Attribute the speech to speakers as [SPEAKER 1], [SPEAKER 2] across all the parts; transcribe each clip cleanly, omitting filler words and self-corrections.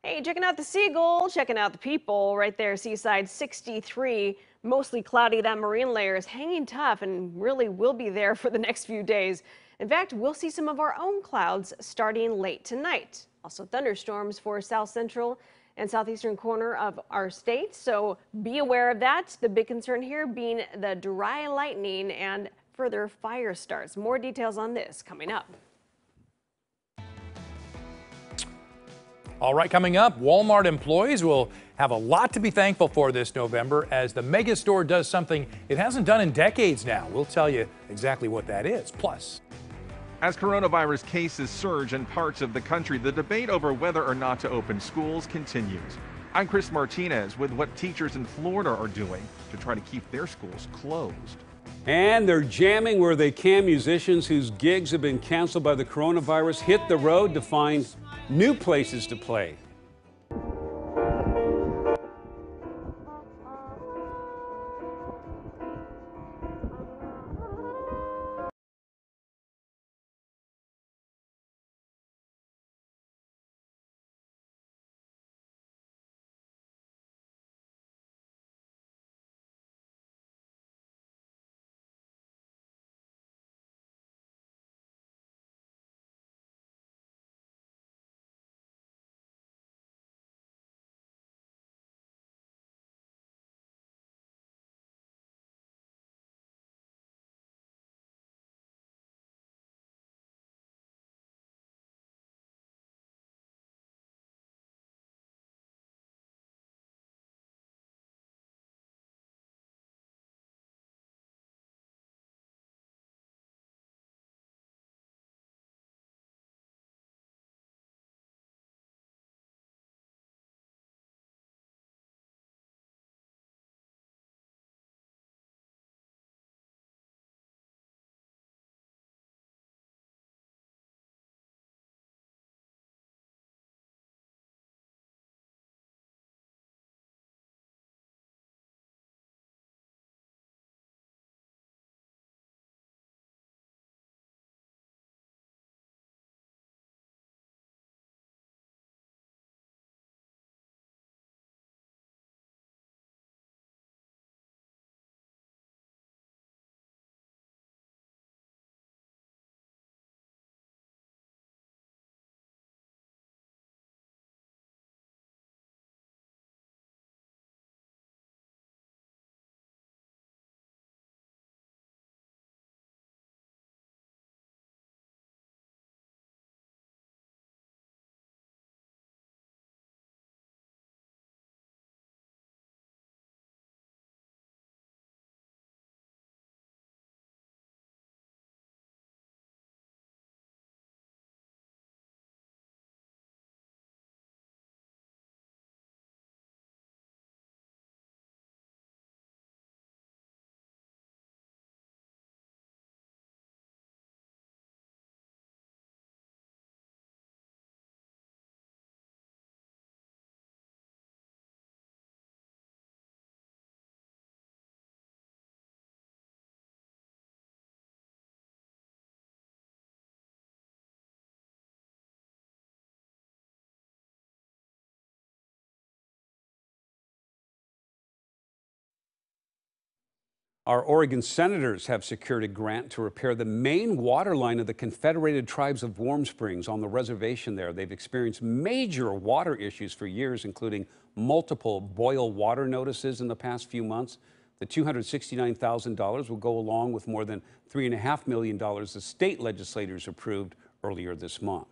[SPEAKER 1] Hey, checking out the seagull, checking out the people right there, Seaside 63. Mostly cloudy. That marine layer is hanging tough and really will be there for the next few days. In fact, we'll see some of our own clouds starting late tonight. Also thunderstorms for south central and southeastern corner of our state. So be aware of that. The big concern here being the dry lightning and further fire starts. More details on this coming up.
[SPEAKER 2] All right, coming up, Walmart employees will have a lot to be thankful for this November as the mega store does something it hasn't done in decades now. We'll tell you exactly what that is. Plus,
[SPEAKER 3] as coronavirus cases surge in parts of the country, the debate over whether or not to open schools continues. I'm Chris Martinez with what teachers in Florida are doing to try to keep their schools closed.
[SPEAKER 4] And they're jamming where they can. Musicians whose gigs have been canceled by the coronavirus hit the road to find new places to play. Our Oregon senators have secured a grant to repair the main water line of the Confederated Tribes of Warm Springs on the reservation there. They've experienced major water issues for years, including multiple boil water notices in the past few months. The $269,000 will go along with more than $3.5 million the state legislators approved earlier this month.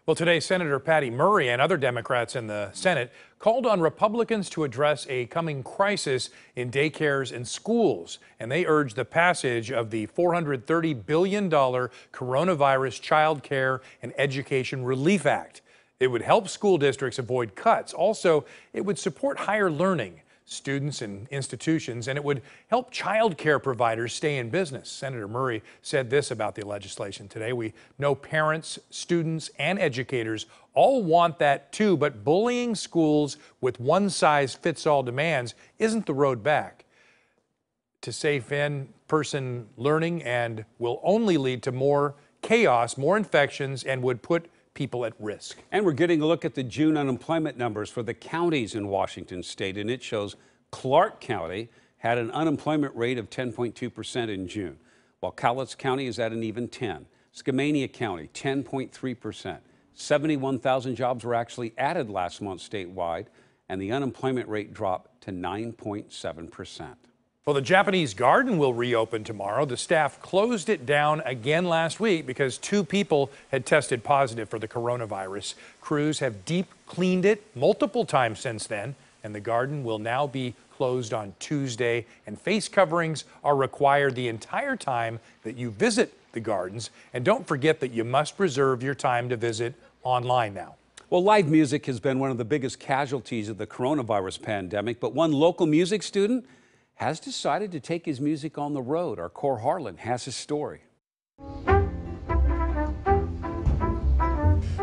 [SPEAKER 2] well, today Senator Patty Murray and other Democrats in the Senate called on Republicans to address a coming crisis in daycares and schools, and they urged the passage of the $430 billion Coronavirus Child Care and Education Relief Act. It would help school districts avoid cuts. Also, it would support higher learning, students and institutions, and it would help child care providers stay in business. Senator Murray said this about the legislation today: "We know parents, students, and educators all want that too, but bullying schools with one-size-fits-all demands isn't the road back to safe in-person learning and will only lead to more chaos, more infections, and would put people at risk.
[SPEAKER 4] And we're getting a look at the June unemployment numbers for the counties in Washington state, and it shows Clark County had an unemployment rate of 10.2% in June, while Cowlitz County is at an even 10. Skamania County, 10.3%. 71,000 jobs were actually added last month statewide, and the unemployment rate dropped to 9.7%.
[SPEAKER 2] Well, the Japanese garden will reopen tomorrow. The staff closed it down again last week because 2 people had tested positive for the coronavirus. Crews have deep cleaned it multiple times since then, and the garden will now be closed on Tuesday, and face coverings are required the entire time that you visit the gardens. And don't forget that you must reserve your time to visit online now.
[SPEAKER 4] Well, live music has been one of the biggest casualties of the coronavirus pandemic, but one local music student has decided to take his music on the road. Our Cor Harlan has his story.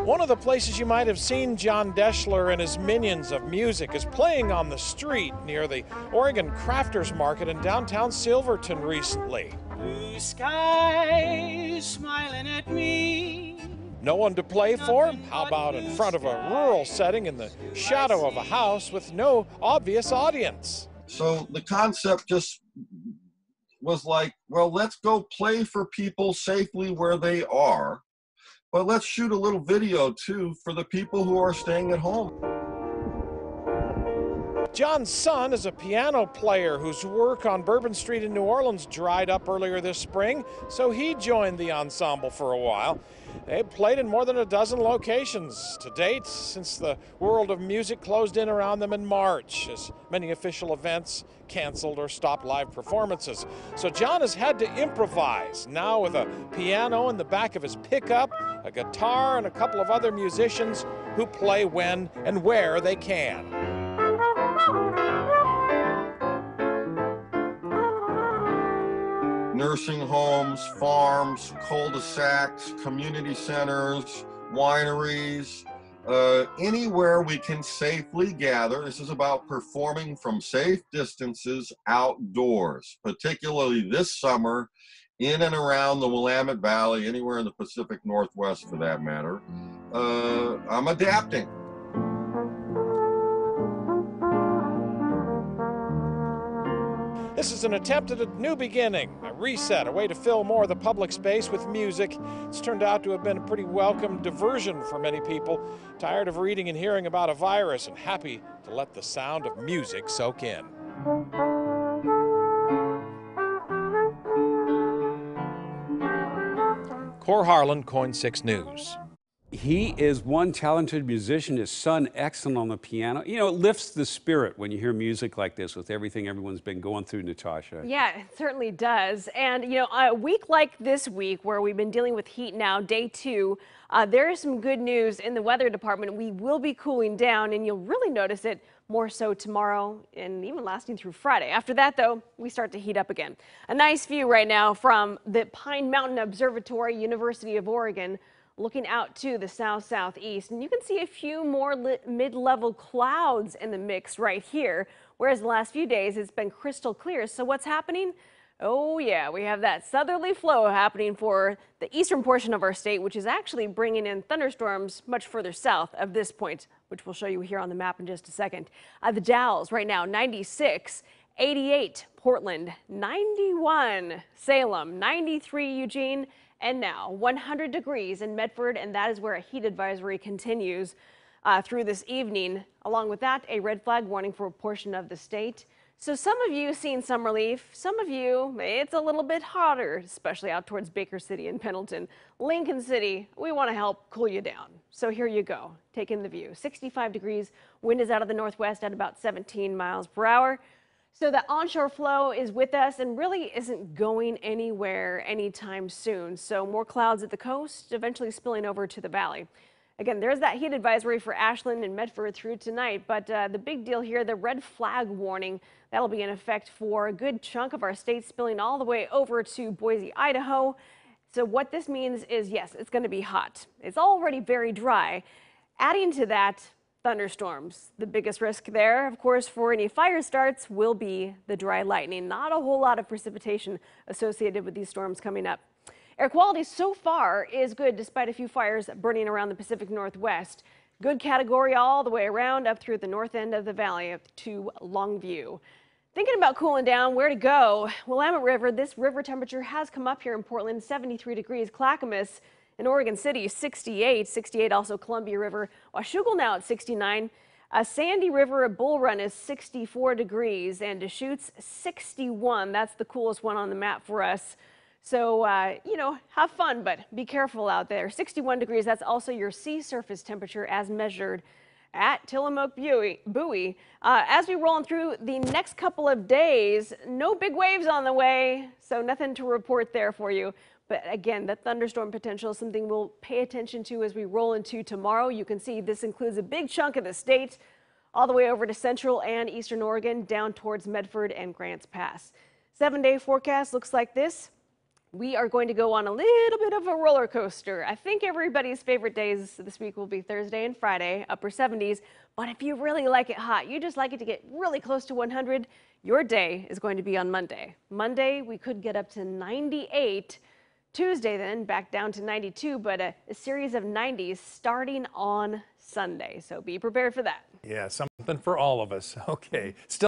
[SPEAKER 5] One of the places you might have seen John Deschler and his minions of music is playing on the street near the Oregon Crafters Market in downtown Silverton recently.
[SPEAKER 6] Blue sky smiling at me.
[SPEAKER 5] No one to play for? How about in front of a rural setting in the shadow of a house with no obvious audience?
[SPEAKER 7] So the concept just was like, well, let's go play for people safely where they are, but let's shoot a little video too for the people who are staying at home.
[SPEAKER 5] John's son is a piano player whose work on Bourbon Street in New Orleans dried up earlier this spring, so he joined the ensemble for a while. They've played in more than a dozen locations to date since the world of music closed in around them in March, as many official events canceled or stopped live performances. So John has had to improvise, now with a piano in the back of his pickup, a guitar, and a couple of other musicians who play when and where they can.
[SPEAKER 7] Nursing homes, farms, cul-de-sacs, community centers, wineries, anywhere we can safely gather. This is about performing from safe distances outdoors, particularly this summer in and around the Willamette Valley, anywhere in the Pacific Northwest for that matter. I'm adapting.
[SPEAKER 5] This is an attempt at a new beginning, a reset, a way to fill more of the public space with music. It's turned out to have been a pretty welcome diversion for many people, tired of reading and hearing about a virus and happy to let the sound of music soak in. Cor Harlan, Coin 6 News.
[SPEAKER 4] He is one talented musician, his son excellent on the piano. You know, it lifts the spirit when you hear music like this with everything everyone's been going through, Natasha.
[SPEAKER 1] Yeah, it certainly does. And, you know, a week like this week where we've been dealing with heat now, day 2, there is some good news in the weather department. We will be cooling down, and you'll really notice it more so tomorrow and even lasting through Friday. After that, though, we start to heat up again. A nice view right now from the Pine Mountain Observatory, University of Oregon, looking out to the south-southeast, and you can see a few more mid-level clouds in the mix right here, whereas the last few days it's been crystal clear. So what's happening? Oh yeah, we have that southerly flow happening for the eastern portion of our state, which is actually bringing in thunderstorms much further south of this point, which we'll show you here on the map in just a second. The Dalles right now 96, 88 Portland, 91 Salem, 93 Eugene, and now 100 degrees in Medford, and that is where a heat advisory continues through this evening. Along with that, a red flag warning for a portion of the state. So some of you seen some relief. Some of you, it's a little bit hotter, especially out towards Baker City and Pendleton. Lincoln City, we want to help cool you down. So here you go, take in the view. 65 degrees, wind is out of the northwest at about 17 miles per hour. So the onshore flow is with us and really isn't going anywhere anytime soon. So more clouds at the coast, eventually spilling over to the valley. Again, there's that heat advisory for Ashland and Medford through tonight. But the big deal here, the red flag warning, that'll be in effect for a good chunk of our state, spilling all the way over to Boise, Idaho. So what this means is, yes, it's going to be hot. It's already very dry. Adding to that, thunderstorms. The biggest risk there, of course, for any fire starts will be the dry lightning. Not a whole lot of precipitation associated with these storms coming up. Air quality so far is good despite a few fires burning around the Pacific Northwest. Good category all the way around up through the north end of the valley up to Longview. Thinking about cooling down, where to go? Willamette River, this river temperature has come up here in Portland, 73 degrees. Clackamas in Oregon City, 68. 68 also Columbia River. Washougal now at 69. Sandy River at Bull Run is 64 degrees and Deschutes 61. That's the coolest one on the map for us. So, you know, have fun, but be careful out there. 61 degrees, that's also your sea surface temperature as measured at Tillamook Buoy. As we roll through the next couple of days, no big waves on the way, so nothing to report there for you. But again, the thunderstorm potential is something we'll pay attention to as we roll into tomorrow. You can see this includes a big chunk of the state, all the way over to central and eastern Oregon, down towards Medford and Grants Pass. 7-day forecast looks like this. We are going to go on a little bit of a roller coaster. I think everybody's favorite days this week will be Thursday and Friday, upper 70s. But if you really like it hot, you just like it to get really close to 100, your day is going to be on Monday. Monday, we could get up to 98. Tuesday then back down to 92, but a series of 90s starting on Sunday. So be prepared for that.
[SPEAKER 2] Yeah, something for all of us. Okay. Still